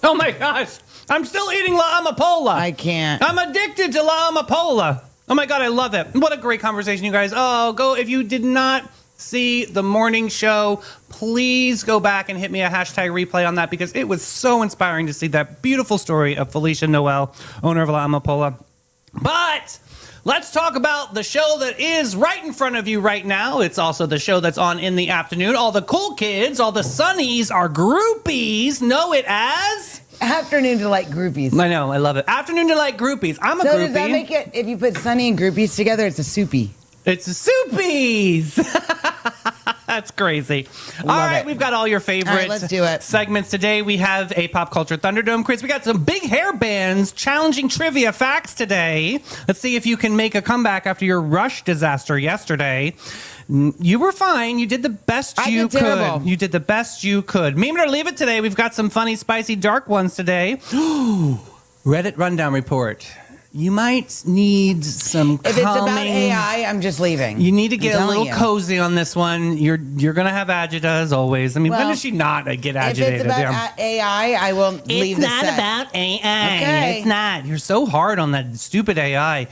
Oh my gosh. I'm still eating La Amapola. I can't. I'm addicted to La Amapola. Oh my God, I love it. What a great conversation, you guys. Oh, go. If you did not see the morning show, please go back and hit me a hashtag replay on that because it was so inspiring to see that beautiful story of Felicia Noel, owner of La Amapola. But let's talk about the show that is right in front of you right now. It's also the show that's on in the afternoon. All the cool kids, all the Sunnies, our groupies know it as... Afternoon Delight Groupies. I know, I love it. Afternoon Delight Groupies. I'm a So groupie. does that make it, if you put Sunny and Groupies together, it's a soupy? It's the Soupies. That's crazy. All right, we've got all your favorites. All right, let's do it. Segments today. We have a Pop Culture Thunderdome quiz. We got some big hair bands challenging trivia facts today. Let's see if you can make a comeback after your Rush disaster yesterday. You were fine. You did the best you could. Terrible. You did the best you could. Meme it or leave it today. We've got some funny, spicy, dark ones today. Reddit Rundown Report. You might need some If it's about AI, I'm just leaving. You need to get a little you. cozy on this one. You're going to have agita as always. I mean, when Well, does she not get If agitated? it's about AI, I will leave the set. It's not about AI. Okay. It's not. You're so hard on that stupid AI.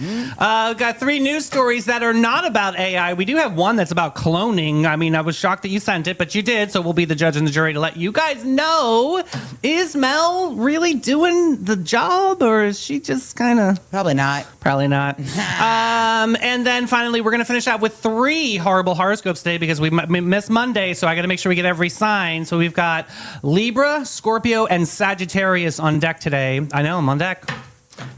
Got 3 news stories that are not about AI. We do have one that's about cloning. I mean, I was shocked that you sent it, but you did. So we'll be the judge and the jury to let you guys know. Is Mel really doing the job or is she just kind of... Probably not. Probably not. And then finally, we're going to finish out with 3 horrible horoscopes today because we missed Monday, so I got to make sure we get every sign. So we've got Libra, Scorpio, and Sagittarius on deck today. I know, I'm on deck.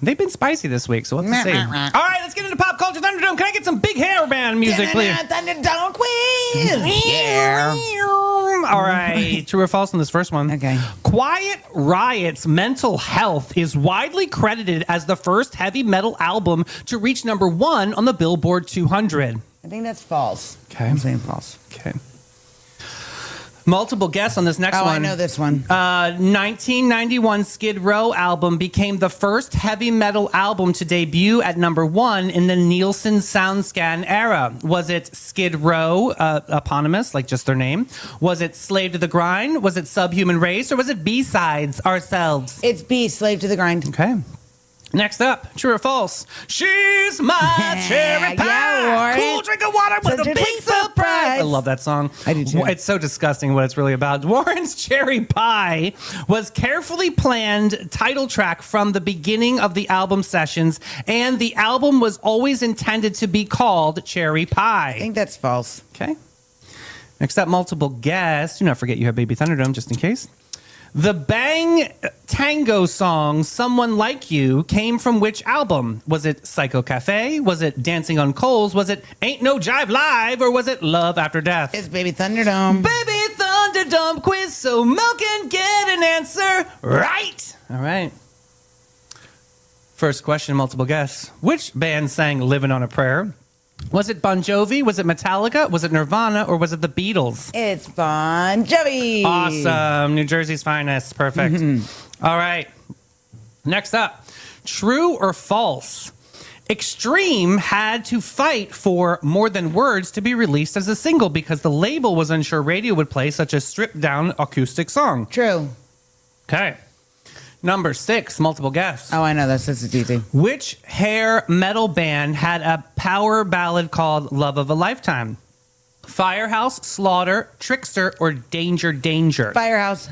They've been spicy this week, so we'll have to see. All right, let's get into Pop Culture Thunderdome. Can I get some big hair band music, please? Thunderdome quiz. Yeah. All right, true or false on this first one? Okay. Quiet Riot's Mental Health is widely credited as the first heavy metal album to reach #1 on the Billboard 200. I think that's false. Okay. I'm saying false. Okay. Multiple guests on this next one. I know this one. 1991 Skid Row album became the first heavy metal album to debut at #1 in the Nielsen SoundScan era. Was it Skid Row, eponymous, like just their name? Was it Slave to the Grind? Was it Subhuman Race? Or was it B-Sides, Ourselves? It's B, Slave to the Grind. Okay. Next up, true or false? She's my cherry pie. Yeah, Warren. Cool drink of water with Such a a big big surprise. surprise. I love that song. I do too. It's so disgusting what it's really about. Warren's Cherry Pie was carefully planned title track from the beginning of the album sessions, and the album was always intended to be called Cherry Pie. I think that's false. Okay. Next up, multiple guests. Do not forget you have Baby Thunderdome just in case. The Bang Tango song Someone Like You came from which album? Was it Psycho Cafe? Was it Dancing on Coals? Was it Ain't No Jive Live? Or was it Love After Death? It's Baby Thunderdome. Baby Thunderdome quiz so Mel can get an answer right. All right. First question, multiple guess. Which band sang Living on a Prayer? Was it Bon Jovi? Was it Metallica? Was it Nirvana? Or was it the Beatles? It's Bon Jovi. Awesome. New Jersey's finest. Perfect. All right. Next up. True or false? Extreme had to fight for More Than Words to be released as a single because the label was unsure radio would play such a stripped-down acoustic song. True. Okay. Number 6, multiple guess. Oh, I know this. This is easy. Which hair metal band had a power ballad called Love of a Lifetime? Firehouse, Slaughter, Trickster, or Danger Danger? Firehouse.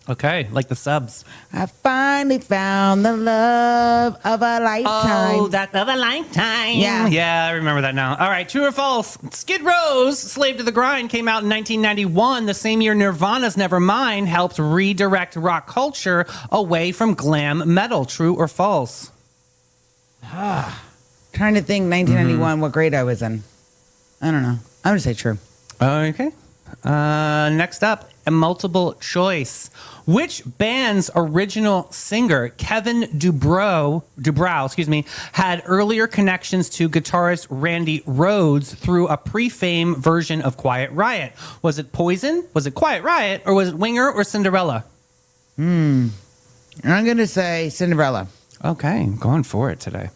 Okay, like the subs. I finally found the love of a lifetime. Oh, that of a lifetime. Yeah. Yeah, I remember that now. All right, true or false? Skid Row's Slave to the Grind came out in 1991, the same year Nirvana's Nevermind helped redirect rock culture away from glam metal. True or false? Trying to think 1991, what grade I was in. I don't know. I'm going to say true. Okay. Next up, a multiple choice. Which band's original singer, Kevin Dubrow, had earlier connections to guitarist Randy Rhoads through a pre-fame version of Quiet Riot? Was it Poison? Was it Quiet Riot? Or was it Winger or Cinderella? I'm going to say Cinderella. Okay, I'm going for it today.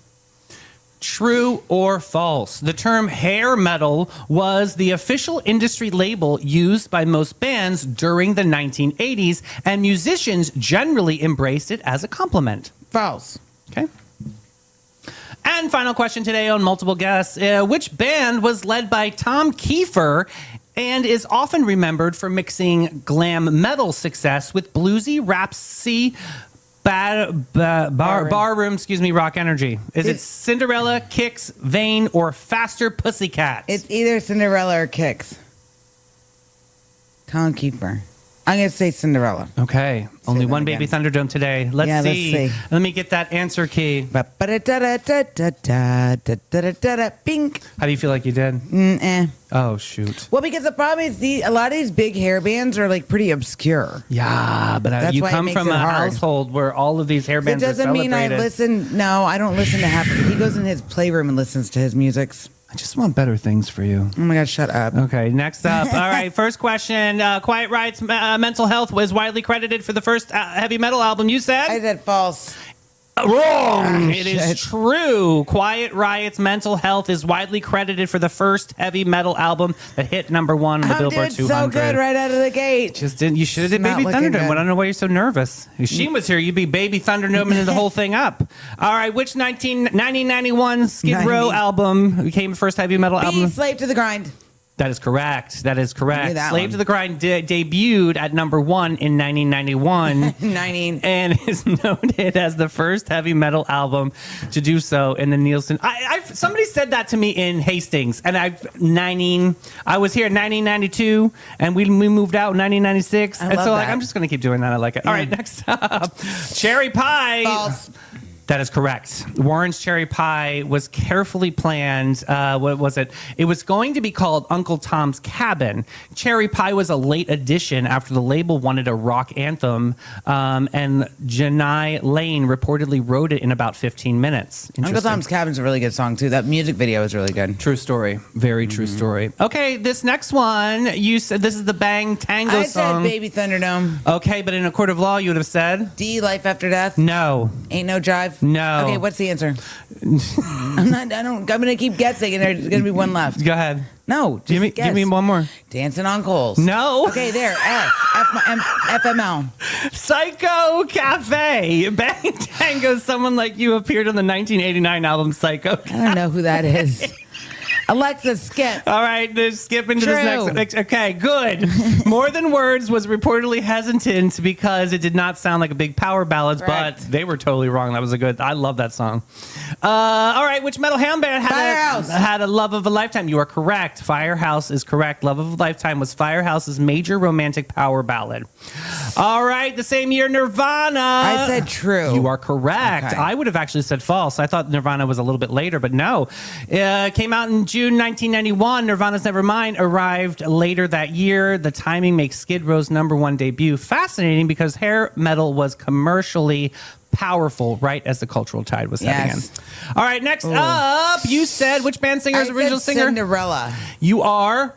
True or false? The term hair metal was the official industry label used by most bands during the 1980s, and musicians generally embraced it as a compliment. False. Okay. And final question today on Multiple Guests. Which band was led by Tom Kiefer and is often remembered for mixing glam metal success with bluesy, rapsy, barroom, rock energy? Is it Cinderella, Kicks, Vain, or Faster Pussycats? It's either Cinderella or Kicks. Tom Kiefer. I'm going to say Cinderella. Okay. Only that one again. Baby Thunderdome today. Let's see. Let me get that answer key. Bink. How do you feel like you did? Oh, shoot. Well, because the problem is a lot of these big hair bands are like pretty obscure. Yeah, but That's you why it come makes from it a hard. household where all of these hair It bands are doesn't mean I celebrated. listen. No, I don't listen to half of it. He goes in his playroom and listens to his musics. I just want better things for you. Oh my God, shut up. Okay, next up. All right, first question. Quiet Riot's Mental Health was widely credited for the first heavy metal album. You said? I said false. Wrong. It is shit. true. Quiet Riot's Mental Health is widely credited for the first heavy metal album that hit number 1 on the Billboard did 200. so good right out of the gate. Just didn't. You should have did It's not Baby looking Thunderdome. good. I don't know why you're so nervous. If Sheen was here, you'd be Baby Thunderdoming the whole thing up. All right, which 1991 Skid Row 90. album became the first heavy metal Be album? slave to the grind. That is correct. That is Knew correct. that Slave one. to the Grind debuted at number 1 in 1991. 90. And is noted as the first heavy metal album to do so in the Nielsen. Somebody said that to me in Hastings, and I was here in 1992, and we moved out in 1996, and love so like that. I'm just gonna keep doing that. I like it. All right, next up, Cherry Pie. False. That is correct. Warren's Cherry Pie was carefully planned. What was it? It was going to be called Uncle Tom's Cabin. Cherry Pie was a late addition after the label wanted a rock anthem, and Janai Lane reportedly wrote it in about 15 minutes. Uncle Interesting. Tom's Cabin's a really good song, too. That music video is really good. True story. Very true story. Okay, this next one, you said this is the Bang Tango I said song. Baby Thunderdome. Okay, but in a court of law, you would have said D, Life After Death. no. Ain't No Jive. No. Okay, what's the answer? I'm gonna keep guessing, and there's gonna be one left. Go ahead. No, just Give guess. me one more. Dancing on Coals. No. Okay, there. FML. Psycho Cafe. Bang Tango, someone like you appeared on the 1989 album Psycho. I don't know who that is. Alexa, skip. All right, let's skip into this True. next. Okay, good. More Than Words was reportedly hesitant because it did not sound like a big power ballad, Correct. but they were totally wrong. That was I love that song. All right, which metal hand band Firehouse. had a Love of a Lifetime? You are correct. Firehouse is correct. Love of a Lifetime was Firehouse's major romantic power ballad. All right, the same year, Nirvana. I said true. You are correct. Okay. I would have actually said false. I thought Nirvana was a little bit later, but no. Came out in June 1991. Nirvana's Nevermind arrived later that year. The timing makes Skid Row's #1 debut fascinating because hair metal was commercially powerful right as the cultural tide was setting Yes. in. All right, next up, you said which band singer's I original said singer? Cinderella. You are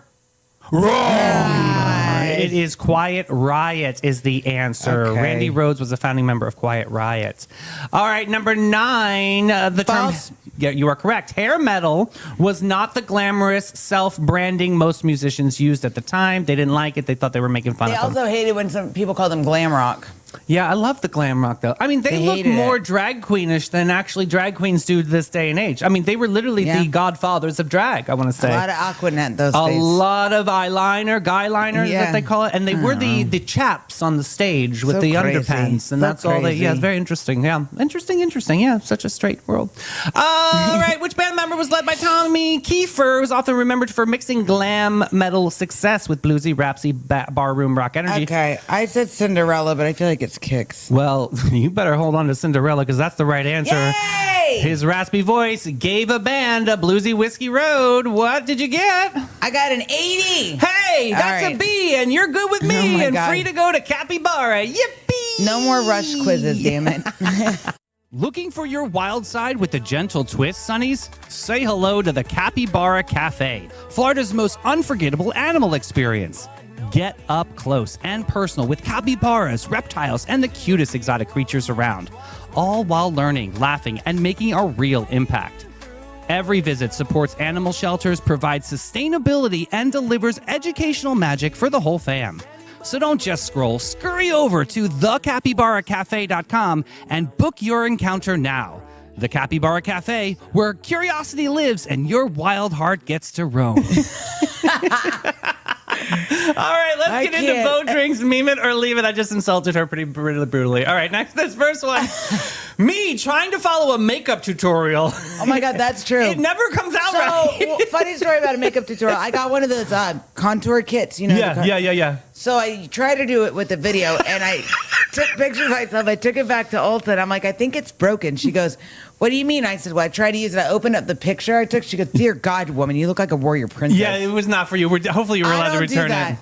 wrong. Nice. It is Quiet Riot is the answer. Okay. Randy Rhoads was a founding member of Quiet Riot. All right, number 9. The False. term. Yeah, you are correct. Hair metal was not the glamorous self-branding most musicians used at the time. They didn't like it. They thought they were making fun They of them. also hated when some people called them glam rock. Yeah, I love the glam rock though. I mean, they They look hated more it. drag queenish than actually drag queens do this day and age. I mean, they were literally Yeah. the godfathers of drag, I want to say. A lot of Aquanet those A days. lot of eyeliner, guy liners Yeah. that they call it, and they were the chaps on the stage with So the crazy. underpants, and So that's all they. Yeah, crazy. it's very interesting. Yeah, interesting. Yeah, such a straight world. All right, which band member was led by Tommy Kiefer? Was often remembered for mixing glam metal success with bluesy, rapsy, barroom rock energy. Okay, I said Cinderella, but I feel like it's Kicks. Well, you better hold on to Cinderella because that's the right answer. Yay! His raspy voice gave a band a bluesy Whiskey Road. What did you get? I got an 80. Hey, All that's a right. B, and you're good with me, Oh my and God. free to go to Capybara. Yippee! No more rush quizzes, damn it. Looking for your wild side with a gentle twist, Sonnies? Say hello to the Capybara Cafe, Florida's most unforgettable animal experience. Get up close and personal with capybaras, reptiles, and the cutest exotic creatures around, all while learning, laughing, and making a real impact. Every visit supports animal shelters, provides sustainability, and delivers educational magic for the whole fam. So don't just scroll, scurry over to thecapybaracafe.com and book your encounter now. The Capybara Cafe, where curiosity lives and your wild heart gets to roam. All right, let's get into Boat Drinks, meme it or leave it. I just insulted her pretty brutally. All right, next, this first one. Me trying to follow a makeup tutorial. Oh my God, that's true. It never comes out right. Funny story about a makeup tutorial. I got one of those contour kits, you know. Yeah. So I tried to do it with the video, and I took pictures of myself. I took it back to Ulta, and I'm like, I think it's broken. She goes, what do you mean? I said, well, I tried to use it. I opened up the picture I took. She goes, dear God, woman, you look like a warrior princess. Yeah, it was not for you. Hopefully you were allowed to return it.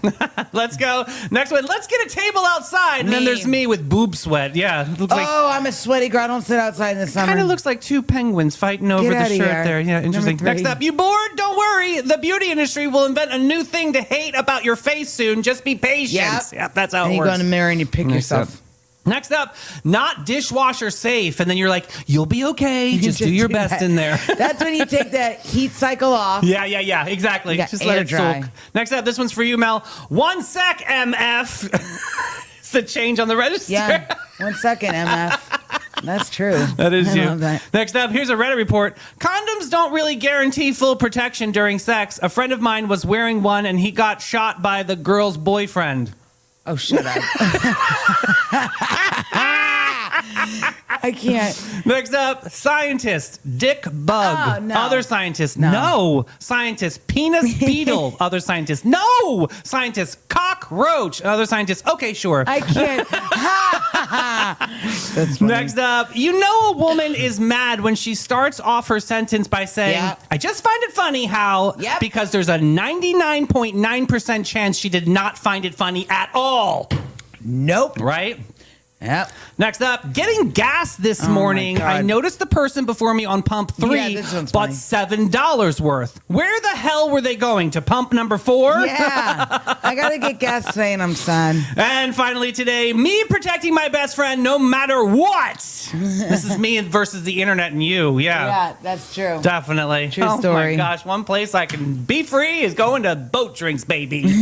Let's go. Next one. Let's get a table outside. And then there's me with boob sweat. Yeah. I'm a sweaty girl. I don't sit outside in the summer. Kind of looks like two penguins fighting over the shirt there. Yeah, interesting. Next up, you bored? Don't worry. The beauty industry will invent a new thing to hate about your face soon. Just be patient. Yep, that's how it works. You go in the mirror and you pick yourself. Next up, not dishwasher safe. And then you're like, you'll be okay. Just do your best in there. That's when you take that heat cycle off. Yeah. Exactly. Just let it dry. Next up, this one's for you, Mel. 1 sec, MF. It's the change on the register. Yeah. 1 second, MF. That's true. That is you. Love that. Next up, here's a Reddit report. Condoms don't really guarantee full protection during sex. A friend of mine was wearing one and he got shot by the girl's boyfriend. Oh, shut up. I can't. Next up, scientist, dick bug. Oh, no. Other scientist, no. Scientist, penis beetle. Other scientist, no. Scientist, cockroach. Other scientist, okay, sure. I can't. That's funny. Next up, you know a woman is mad when she starts off her sentence by saying, I just find it funny how, because there's a 99.9% chance she did not find it funny at all. Nope. Right? Yep. Next up, getting gas this morning. I noticed the person before me on pump 3 bought $7 worth. Where the hell were they going? To pump number 4? Yeah. I got to get gas today and I'm sad. And finally today, me protecting my best friend no matter what. This is me versus the internet and you. Yeah, that's true. Definitely. True story. Oh my gosh, one place I can be free is going to Boat Drinks, baby.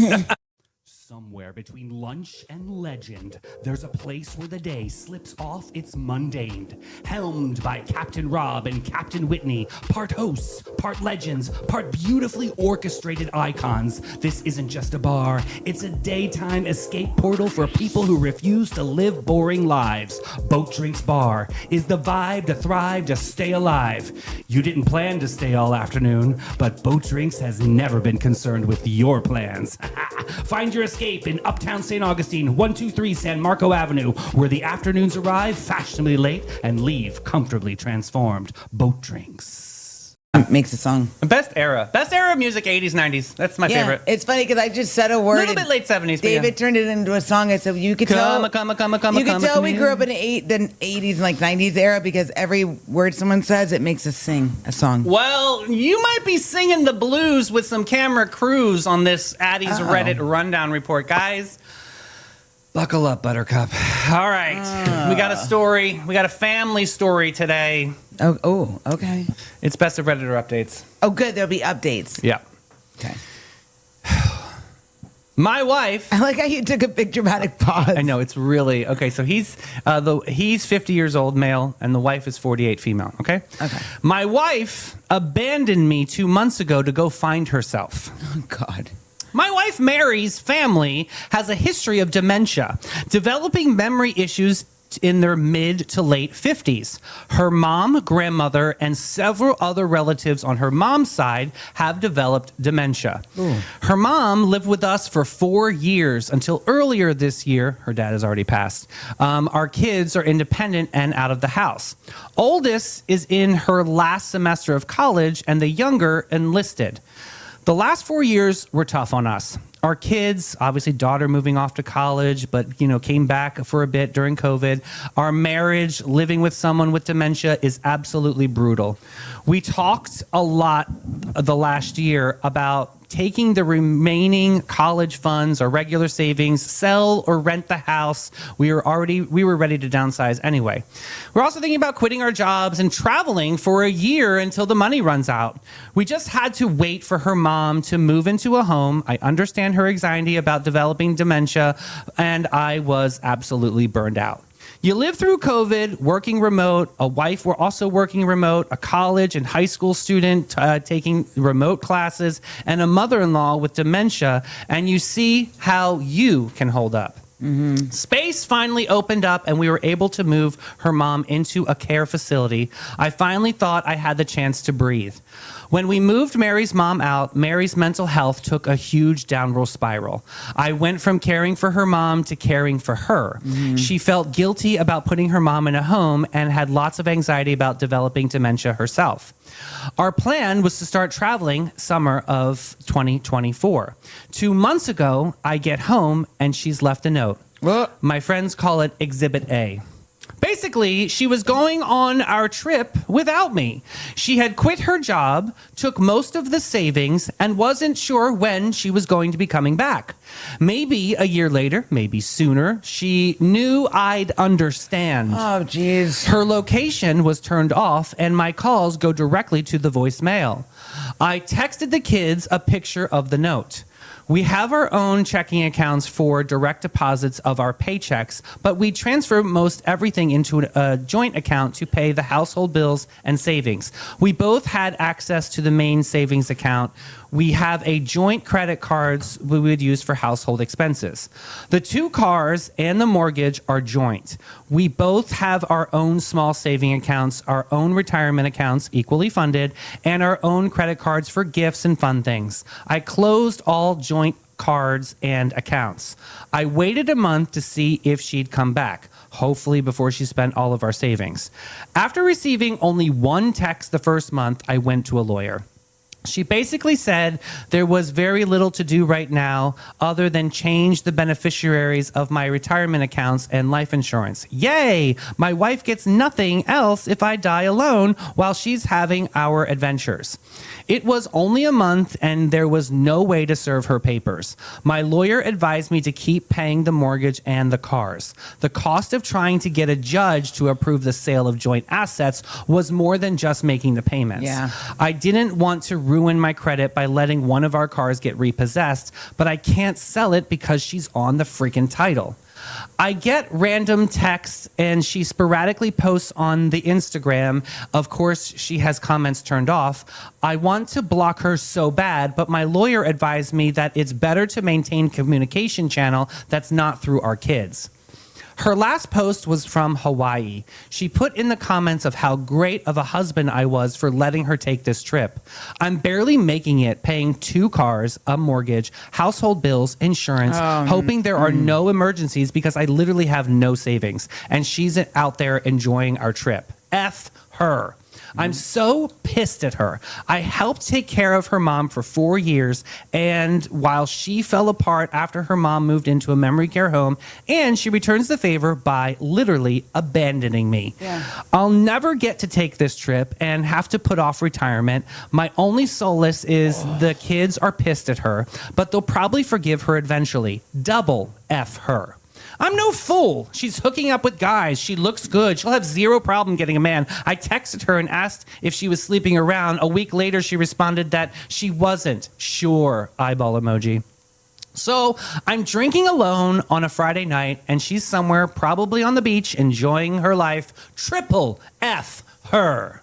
Somewhere between lunch and legend, there's a place where the day slips off its mundane. Helmed by Captain Rob and Captain Whitney, part hosts, part legends, part beautifully orchestrated icons. This isn't just a bar, it's a daytime escape portal for people who refuse to live boring lives. Boat Drinks Bar is the vibe to thrive, to stay alive. You didn't plan to stay all afternoon, but Boat Drinks has never been concerned with your plans. Find your escape in Uptown St. Augustine, 123 San Marco Avenue, where the afternoons arrive fashionably late and leave comfortably transformed. Boat Drinks. Makes a song. Best era of music, 80s, 90s. That's my favorite. It's funny because I just said a word. A little bit late 70s. David turned it into a song. I said, you could tell. You could tell we grew up in the 80s and like 90s era because every word someone says, it makes us sing a song. Well, you might be singing the blues with some camera crews on this Addie's Reddit rundown report, guys. Buckle up, Buttercup. All right. We got a story. We got a family story today. Oh, okay. It's best of Redditor updates. Oh, good. There'll be updates. Yeah. Okay. My wife. I like how you took a big dramatic pause. I know, it's really okay. So he's 50 years old, male, and the wife is 48, female. Okay. Okay. My wife abandoned me 2 months ago to go find herself. Oh God. My wife Mary's family has a history of dementia, developing memory issues in their mid to late 50s. Her mom, grandmother, and several other relatives on her mom's side have developed dementia. Ooh. Her mom lived with us for 4 years until earlier this year. Her dad has already passed. Our kids are independent and out of the house. Oldest is in her last semester of college and the younger enlisted. The last 4 years were tough on us. Our kids, obviously daughter moving off to college, but came back for a bit during COVID. Our marriage, living with someone with dementia, is absolutely brutal. We talked a lot the last year about taking the remaining college funds or regular savings, sell or rent the house. We were ready to downsize anyway. We're also thinking about quitting our jobs and traveling for a year until the money runs out. We just had to wait for her mom to move into a home. I understand her anxiety about developing dementia, and I was absolutely burned out. You live through COVID, working remote, a wife were also working remote, a college and high school student taking remote classes, and a mother-in-law with dementia, and you see how you can hold up. Mm-hmm. Space finally opened up and we were able to move her mom into a care facility. I finally thought I had the chance to breathe. When we moved Mary's mom out, Mary's mental health took a huge downward spiral. I went from caring for her mom to caring for her. Mm-hmm. She felt guilty about putting her mom in a home and had lots of anxiety about developing dementia herself. Our plan was to start traveling summer of 2024. 2 months ago, I get home and she's left a note. What? My friends call it Exhibit A. Basically, she was going on our trip without me. She had quit her job, took most of the savings, and wasn't sure when she was going to be coming back. Maybe a year later, maybe sooner. She knew I'd understand. Oh, geez. Her location was turned off, and my calls go directly to the voicemail. I texted the kids a picture of the note. We have our own checking accounts for direct deposits of our paychecks, but we transfer most everything into a joint account to pay the household bills and savings. We both had access to the main savings account. We have a joint credit cards we would use for household expenses. The 2 cars and the mortgage are joint. We both have our own small saving accounts, our own retirement accounts, equally funded, and our own credit cards for gifts and fun things. I closed all joint cards and accounts. I waited a month to see if she'd come back, hopefully before she spent all of our savings. After receiving only 1 text the first month, I went to a lawyer. She basically said there was very little to do right now other than change the beneficiaries of my retirement accounts and life insurance. Yay! My wife gets nothing else if I die alone while she's having our adventures. It was only a month and there was no way to serve her papers. My lawyer advised me to keep paying the mortgage and the cars. The cost of trying to get a judge to approve the sale of joint assets was more than just making the payments. Yeah. I didn't want to ruin my credit by letting one of our cars get repossessed, but I can't sell it because she's on the freaking title. I get random texts and she sporadically posts on the Instagram. Of course, she has comments turned off. I want to block her so bad, but my lawyer advised me that it's better to maintain communication channel that's not through our kids. Her last post was from Hawaii. She put in the comments of how great of a husband I was for letting her take this trip. I'm barely making it, paying 2 cars, a mortgage, household bills, insurance, hoping there are no emergencies because I literally have no savings. And she's out there enjoying our trip. F her. I'm so pissed at her. I helped take care of her mom for 4 years, and while she fell apart after her mom moved into a memory care home, and she returns the favor by literally abandoning me. Yeah. I'll never get to take this trip and have to put off retirement. My only solace is the kids are pissed at her, but they'll probably forgive her eventually. Double F her. I'm no fool. She's hooking up with guys. She looks good. She'll have zero problem getting a man. I texted her and asked if she was sleeping around. A week later, she responded that she wasn't. Sure, eyeball emoji. So I'm drinking alone on a Friday night, and she's somewhere, probably on the beach, enjoying her life. Triple F her.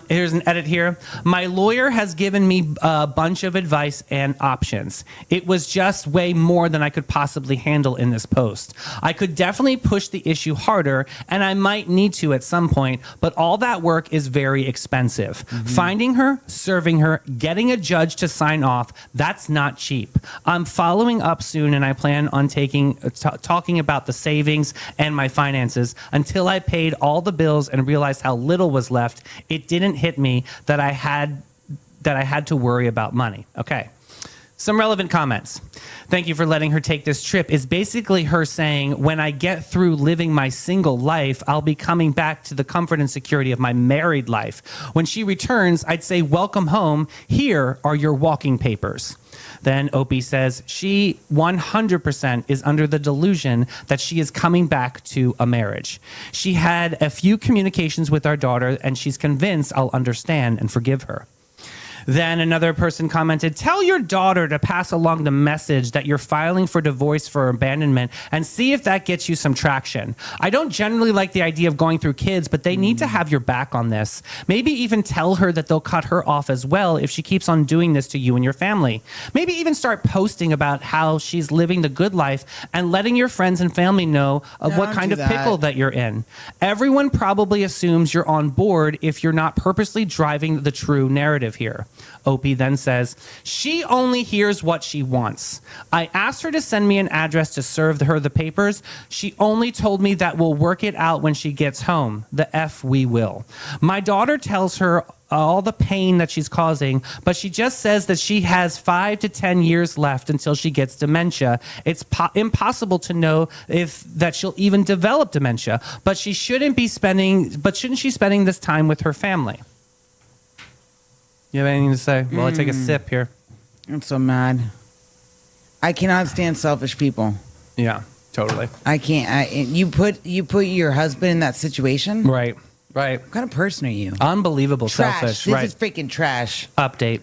Here's an edit here. My lawyer has given me a bunch of advice and options. It was just way more than I could possibly handle in this post. I could definitely push the issue harder, and I might need to at some point, but all that work is very expensive. Mm-hmm. Finding her, serving her, getting a judge to sign off, that's not cheap. I'm following up soon, and I plan on talking about the savings and my finances until I paid all the bills and realized how little was left. It didn't hit me that I had to worry about money. Okay. Some relevant comments. Thank you for letting her take this trip is basically her saying, when I get through living my single life, I'll be coming back to the comfort and security of my married life. When she returns, I'd say, welcome home. Here are your walking papers. Then Opie says she 100% is under the delusion that she is coming back to a marriage. She had a few communications with our daughter, and she's convinced I'll understand and forgive her. Then another person commented, tell your daughter to pass along the message that you're filing for divorce for abandonment and see if that gets you some traction. I don't generally like the idea of going through kids, but they need to have your back on this. Maybe even tell her that they'll cut her off as well if she keeps on doing this to you and your family. Maybe even start posting about how she's living the good life and letting your friends and family know of what kind of pickle that you're in. Everyone probably assumes you're on board if you're not purposely driving the true narrative here. Opie then says, she only hears what she wants. I asked her to send me an address to serve her the papers. She only told me that we'll work it out when she gets home. The F we will. My daughter tells her all the pain that she's causing, but she just says that she has 5 to 10 years left until she gets dementia. It's impossible to know if that she'll even develop dementia, but shouldn't she spending this time with her family? You have anything to say? Well, I take a sip here. I'm so mad. I cannot stand selfish people. Yeah, totally. I can't. You put your husband in that situation. Right. What kind of person are you? Unbelievable Trash. selfish. This right. is freaking trash. Update.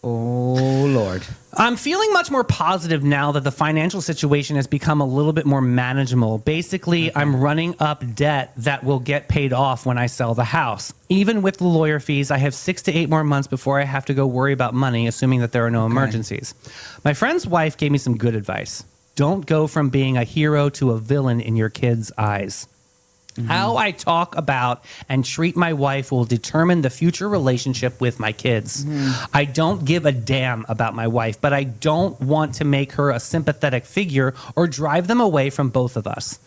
Oh, Lord. I'm feeling much more positive now that the financial situation has become a little bit more manageable. Basically, I'm running up debt that will get paid off when I sell the house. Even with the lawyer fees, I have 6 to 8 more months before I have to go worry about money, assuming that there are no emergencies. My friend's wife gave me some good advice. Don't go from being a hero to a villain in your kids' eyes. How I talk about and treat my wife will determine the future relationship with my kids. I don't give a damn about my wife, but I don't want to make her a sympathetic figure or drive them away from both of us.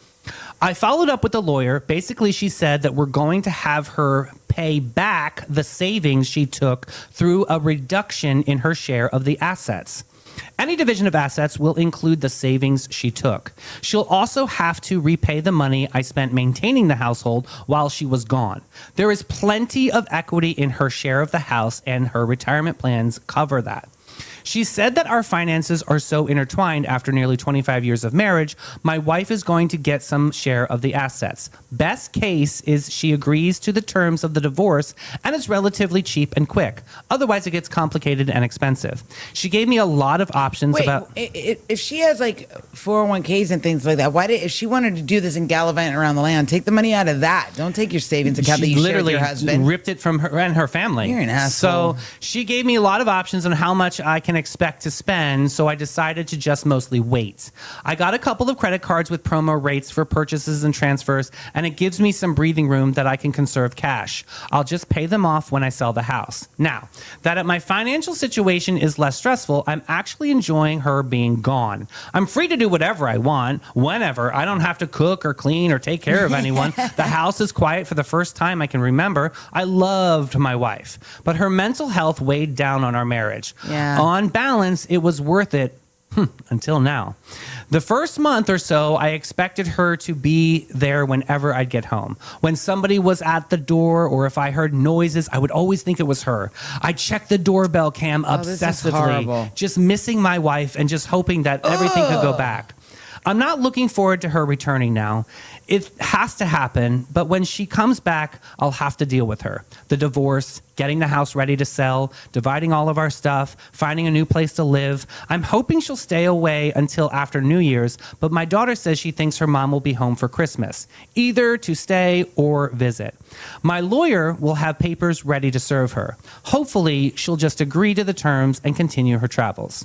I followed up with the lawyer. Basically, she said that we're going to have her pay back the savings she took through a reduction in her share of the assets. Any division of assets will include the savings she took. She'll also have to repay the money I spent maintaining the household while she was gone. There is plenty of equity in her share of the house, and her retirement plans cover that. She said that our finances are so intertwined after nearly 25 years of marriage, my wife is going to get some share of the assets. Best case is she agrees to the terms of the divorce and it's relatively cheap and quick. Otherwise, it gets complicated and expensive. She gave me a lot of options about... If she has like 401ks and things like that, if she wanted to do this and gallivant around the land, take the money out of that. Don't take your savings account that you share with your husband. Ripped it from her and her family. You're an asshole. So she gave me a lot of options on how much I can expect to spend, so I decided to just mostly wait. I got a couple of credit cards with promo rates for purchases and transfers, and it gives me some breathing room that I can conserve cash. I'll just pay them off when I sell the house. Now, that my financial situation is less stressful, I'm actually enjoying her being gone. I'm free to do whatever I want, whenever. I don't have to cook or clean or take care of anyone. The house is quiet for the first time I can remember. I loved my wife, but her mental health weighed down on our marriage. Yeah. On balance, it was worth it until now. The first month or so, I expected her to be there whenever I'd get home. When somebody was at the door or if I heard noises, I would always think it was her. I'd check the doorbell cam obsessively, just missing my wife and just hoping that everything could go back. I'm not looking forward to her returning now. It has to happen, but when she comes back, I'll have to deal with her. The divorce, getting the house ready to sell, dividing all of our stuff, finding a new place to live. I'm hoping she'll stay away until after New Year's, but my daughter says she thinks her mom will be home for Christmas, either to stay or visit. My lawyer will have papers ready to serve her. Hopefully, she'll just agree to the terms and continue her travels.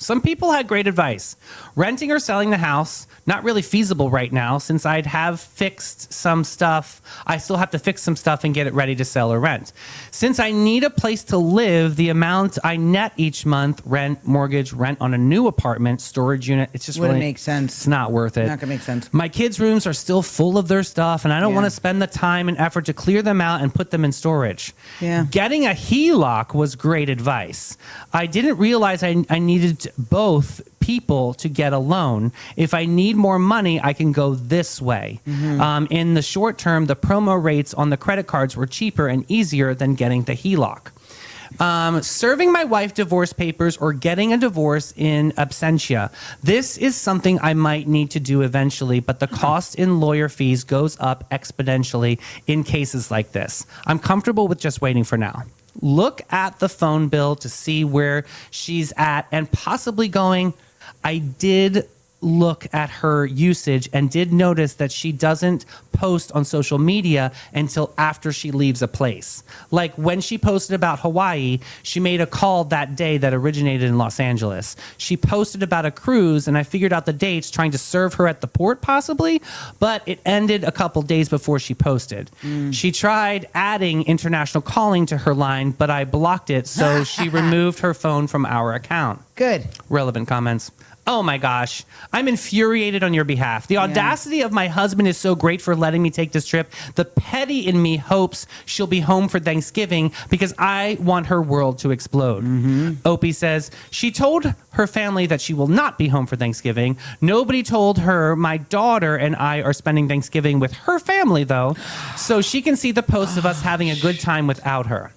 Some people had great advice. Renting or selling the house, not really feasible right now since I'd have fixed some stuff. I still have to fix some stuff and get it ready to sell or rent. Since I need a place to live, the amount I net each month, rent, mortgage, rent on a new apartment, storage unit, it's just Wouldn't really make sense. It's not worth it. Not gonna make sense. My kids' rooms are still full of their stuff, and I don't Yeah. want to spend the time and effort to clear them out and put them in storage. Yeah. Getting a HELOC was great advice. I didn't realize I needed both people to get a loan. If I need more money, I can go this way. In the short term, the promo rates on the credit cards were cheaper and easier than getting the HELOC. Serving my wife divorce papers or getting a divorce in absentia. This is something I might need to do eventually, but the cost in lawyer fees goes up exponentially in cases like this. I'm comfortable with just waiting for now. Look at the phone bill to see where she's at and possibly going. I did look at her usage and did notice that she doesn't post on social media until after she leaves a place. Like when she posted about Hawaii, she made a call that day that originated in Los Angeles. She posted about a cruise, and I figured out the dates trying to serve her at the port possibly, but it ended a couple days before she posted. She tried adding international calling to her line, but I blocked it, so she removed her phone from our account. Good. Relevant comments. Oh my gosh, I'm infuriated on your behalf. The audacity of my husband is so great for letting me take this trip. The petty in me hopes she'll be home for Thanksgiving because I want her world to explode. Opie says, she told her family that she will not be home for Thanksgiving. Nobody told her my daughter and I are spending Thanksgiving with her family, though, so she can see the posts of us having a good time without her.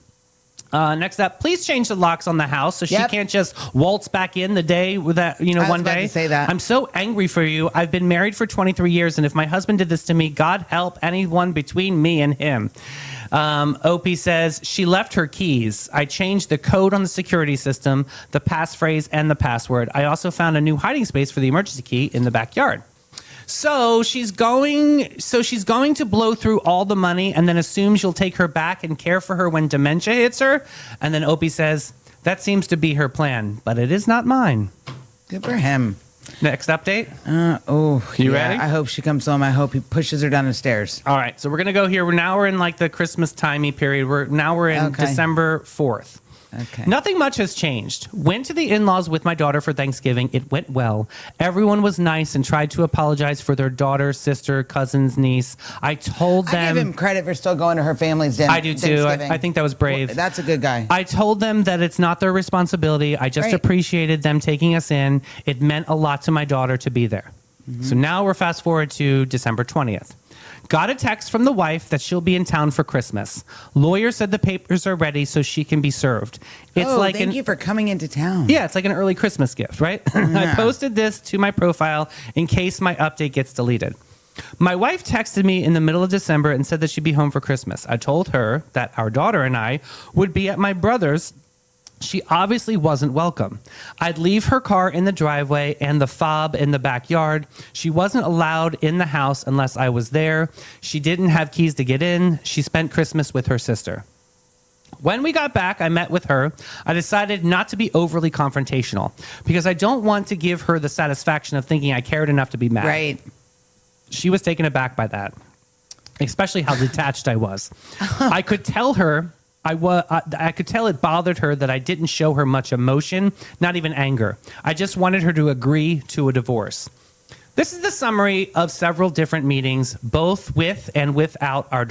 Next up, please change the locks on the house so she can't just waltz back in the day with that, I was one about day. to say that. I'm so angry for you. I've been married for 23 years, and if my husband did this to me, God help anyone between me and him. Opie says, she left her keys. I changed the code on the security system, the passphrase, and the password. I also found a new hiding space for the emergency key in the backyard. So she's going to blow through all the money and then assumes you'll take her back and care for her when dementia hits her. And then Opie says, that seems to be her plan, but it is not mine. Good for him. Next update. You ready? I hope she comes home. I hope he pushes her down the stairs. All right. So we're going to go here. We're in like the Christmas timey period. We're in Okay. December 4th. Okay. Nothing much has changed. Went to the in-laws with my daughter for Thanksgiving. It went well. Everyone was nice and tried to apologize for their daughter, sister, cousin's niece. I told them... I give him credit for still going to her family's dinner. I do too. I think that was brave. Well, that's a good guy. I told them that it's not their responsibility. I just Right. appreciated them taking us in. It meant a lot to my daughter to be there. So now we're fast forward to December 20th. Got a text from the wife that she'll be in town for Christmas. Lawyer said the papers are ready so she can be served. It's like thank you for coming into town. yeah, it's like an early Christmas gift, right? I posted this to my profile in case my update gets deleted. My wife texted me in the middle of December and said that she'd be home for Christmas. I told her that our daughter and I would be at my brother's. She obviously wasn't welcome. I'd leave her car in the driveway and the fob in the backyard. She wasn't allowed in the house unless I was there. She didn't have keys to get in. She spent Christmas with her sister. When we got back, I met with her. I decided not to be overly confrontational because I don't want to give her the satisfaction of thinking I cared enough to be mad. Right. She was taken aback by that, especially how detached I was. I could tell her I could tell it bothered her that I didn't show her much emotion, not even anger. I just wanted her to agree to a divorce. This is the summary of several different meetings, both with and without our daughter.